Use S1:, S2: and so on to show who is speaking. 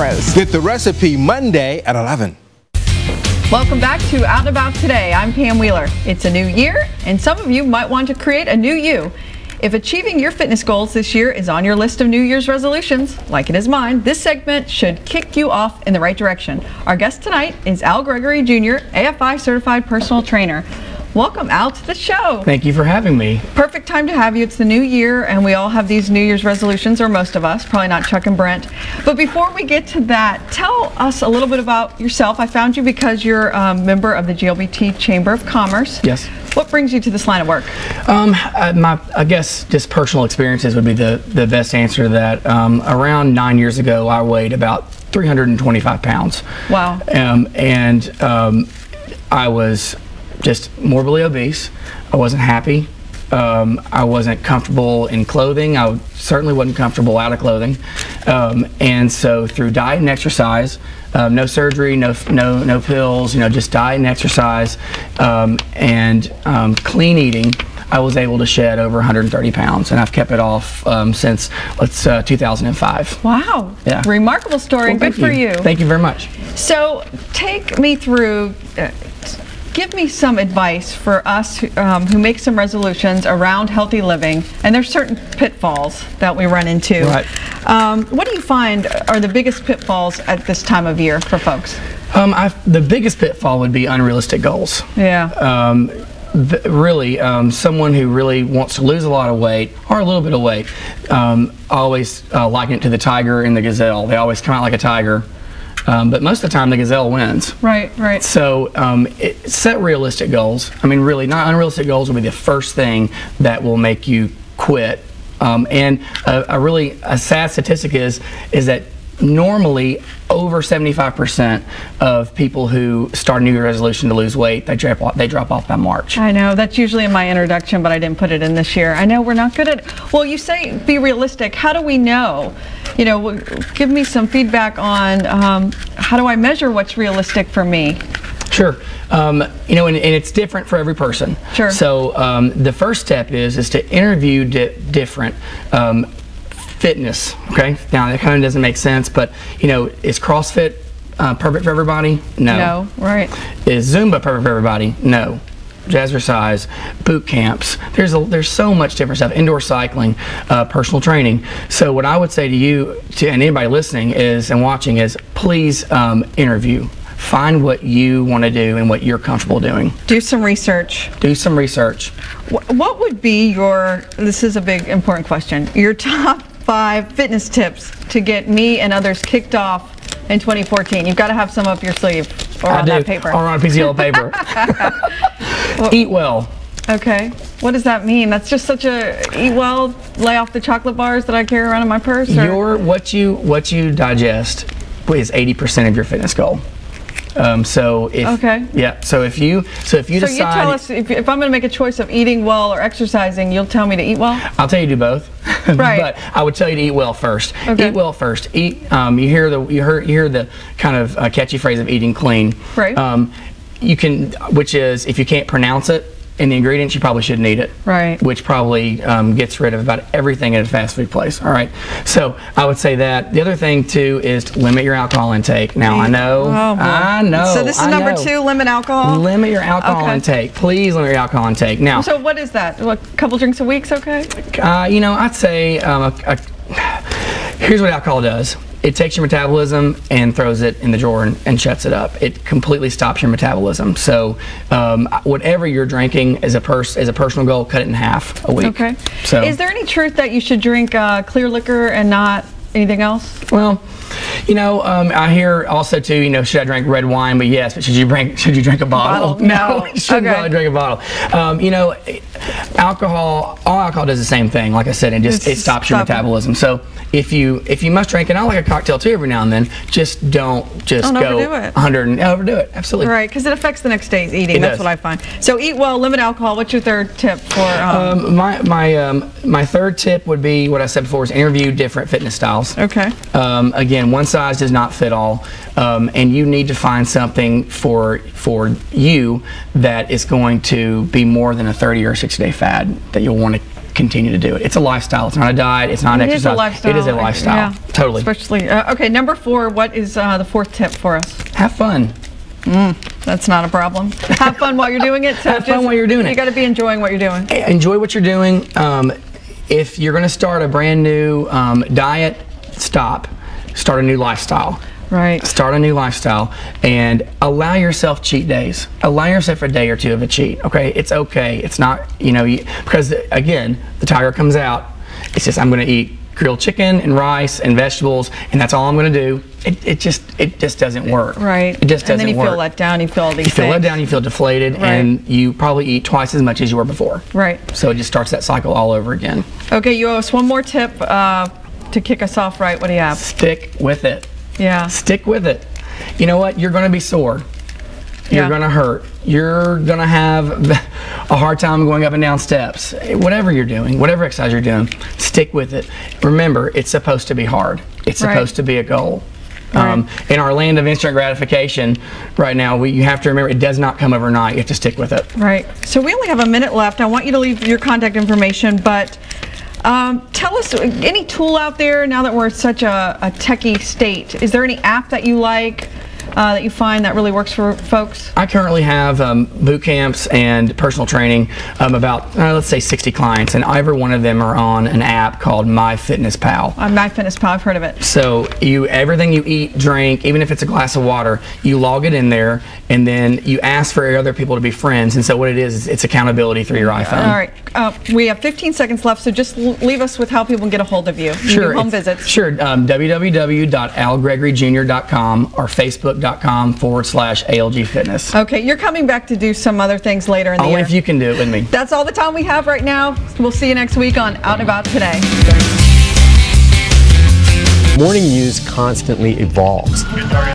S1: Get the recipe Monday at 11.
S2: Welcome back to Out and About Today. I'm Pam Wheeler. It's a new year, and some of you might want to create a new you. If achieving your fitness goals this year is on your list of New Year's resolutions, like it is mine, this segment should kick you off in the right direction. Our guest tonight is Gregory Jr., AFI certified personal trainer. Welcome, Al, to the show.
S3: Thank you for having me.
S2: Perfect time to have you. It's the new year, and we all have these New Year's resolutions, or most of us, probably not Chuck and Brent. But before we get to that, tell us a little bit about yourself. I found you because you're a member of the GLBT Chamber of Commerce.
S3: Yes.
S2: What brings you to this line of work?
S3: I guess just personal experiences would be the best answer to that. Around 9 years ago, I weighed about 325 pounds.
S2: Wow.
S3: I was just morbidly obese. I wasn't happy. I wasn't comfortable in clothing. I certainly wasn't comfortable out of clothing. And so through diet and exercise, no surgery, no pills, just diet and exercise, and clean eating, I was able to shed over 130 pounds, and I've kept it off since 2005.
S2: Wow. Yeah. Remarkable story.
S3: Well,
S2: good for you.
S3: Thank you very much.
S2: So take me through, give me some advice for us who make some resolutions around healthy living, and there's certain pitfalls that we run into.
S3: Right.
S2: What do you find are the biggest pitfalls at this time of year for folks?
S3: The biggest pitfall would be unrealistic goals.
S2: Yeah.
S3: Really, someone who really wants to lose a lot of weight or a little bit of weight, I always liken it to the tiger and the gazelle. They always come out like a tiger, but most of the time the gazelle wins.
S2: Right, right. So
S3: set realistic goals. I mean, really, not unrealistic goals will be the first thing that will make you quit. And a sad statistic is that normally over 75% of people who start a New Year's resolution to lose weight, they drop off by March.
S2: I know, that's usually in my introduction, but I didn't put it in this year. I know we're not good at, well, you say be realistic. How do we know? Give me some feedback on how do I measure what's realistic for me?
S3: Sure. And it's different for every person.
S2: Sure.
S3: So the first step is to interview different fitness. Okay. Now that kind of doesn't make sense, but is CrossFit perfect for everybody? No.
S2: No. Right.
S3: Is Zumba perfect for everybody? No. Jazzercise, boot camps. There's so much different stuff. Indoor cycling, personal training. So what I would say to you, and anybody listening and watching is, please interview. Find what you want to do and what you're comfortable doing.
S2: Do some research.
S3: Do some research.
S2: What would be this is a big important question, your top 5 fitness tips to get me and others kicked off in 2014? You've got to have some up your sleeve or on that paper.
S3: Or on a piece of yellow paper. Eat well.
S2: Okay. What does that mean? That's just such a eat well, lay off the chocolate bars that I carry around in my purse?
S3: What you digest is 80% of your fitness goal. So if you decide,
S2: you tell us if I'm going to make a choice of eating well or exercising, you'll tell me to eat well.
S3: I'll tell you to do both.
S2: Right.
S3: But I would tell you to eat well first.
S2: Okay.
S3: Eat well first. Eat. You hear the kind of catchy phrase of eating clean.
S2: Right.
S3: Which is, if you can't pronounce it in the ingredients, you probably shouldn't eat it.
S2: Right.
S3: Which probably gets rid of about everything at a fast food place. All right. So I would say that. The other thing too is to limit your alcohol intake. Now I know.
S2: So this is number 2, limit alcohol.
S3: Limit your alcohol intake. Please limit your alcohol intake. Now.
S2: So what is that? A couple drinks a week's okay?
S3: I'd say here's what alcohol does. It takes your metabolism and throws it in the drawer and shuts it up. It completely stops your metabolism. So whatever you're drinking as a personal goal, cut it in half a week.
S2: Okay.
S3: So
S2: is there any truth that you should drink clear liquor and not anything else?
S3: Well, I hear also too, should I drink red wine? But yes, but should you drink a bottle?
S2: No.
S3: You shouldn't probably drink a bottle. All alcohol does the same thing. Like I said, it stops your metabolism. So if you must drink, and I like a cocktail too every now and then, just don't go 100 and overdo it. Absolutely.
S2: Right, because it affects the next day's eating. That's what I find. So eat well, limit alcohol. What's your third tip for?
S3: My third tip would be what I said before: is interview different fitness styles.
S2: Okay.
S3: Again, one size does not fit all, and you need to find something for you that is going to be more than a 30 or 60-day fad that you'll want to continue to do it. It's a lifestyle. It's not a diet. It's not an exercise.
S2: It is a lifestyle.
S3: It is a lifestyle.
S2: Yeah.
S3: Totally.
S2: Especially, okay, number 4, what is the 4th tip for us?
S3: Have fun.
S2: That's not a problem. Have fun while you're doing it. So
S3: Have fun while you're doing it.
S2: You got to be enjoying what you're doing.
S3: Enjoy what you're doing. If you're going to start a brand new diet, stop. Start a new lifestyle.
S2: Right.
S3: Start a new lifestyle and allow yourself cheat days. Allow yourself a day or two of a cheat. Okay, it's okay. It's not, you know, because again, the tiger comes out. It's just, I'm going to eat grilled chicken and rice and vegetables, and that's all I'm going to do. It just doesn't work.
S2: Right.
S3: It just doesn't work.
S2: And then you feel let down. You feel all these
S3: You feel
S2: things.
S3: let down. You feel deflated,
S2: Right.
S3: and you probably eat twice as much as you were before.
S2: Right.
S3: So it just starts that cycle all over again.
S2: Okay, you owe us one more tip to kick us off right. What do you have?
S3: Stick with it.
S2: Yeah.
S3: Stick with it. You know what? You're going to be sore. You're
S2: Yeah.
S3: going to hurt. You're going to have a hard time going up and down steps. Whatever you're doing, whatever exercise you're doing, stick with it. Remember, it's supposed to be hard. It's
S2: Right.
S3: supposed to be a goal.
S2: Right.
S3: In our land of instant gratification right now, you have to remember it does not come overnight. You have to stick with it.
S2: Right. So we only have a minute left. I want you to leave your contact information, but tell us any tool out there now that we're in such a techie state. Is there any app that you like that you find that really works for folks?
S3: I currently have boot camps and personal training, about let's say 60 clients, and every one of them are on an app called MyFitnessPal.
S2: MyFitnessPal, I've heard of it.
S3: So everything you eat, drink, even if it's a glass of water, you log it in there, and then you ask for other people to be friends. And so what it is it's accountability through your iPhone.
S2: All right. We have 15 seconds left, so just leave us with how people can get a hold of you.
S3: Sure.
S2: Do home visits.
S3: Sure. www.algregoryjr.com or facebook.com/ALG Fitness.
S2: Okay, you're coming back to do some other things later in the year.
S3: Only if you can do it with me.
S2: That's all the time we have right now. We'll see you next week on Out and About Today.
S4: Morning news constantly evolves.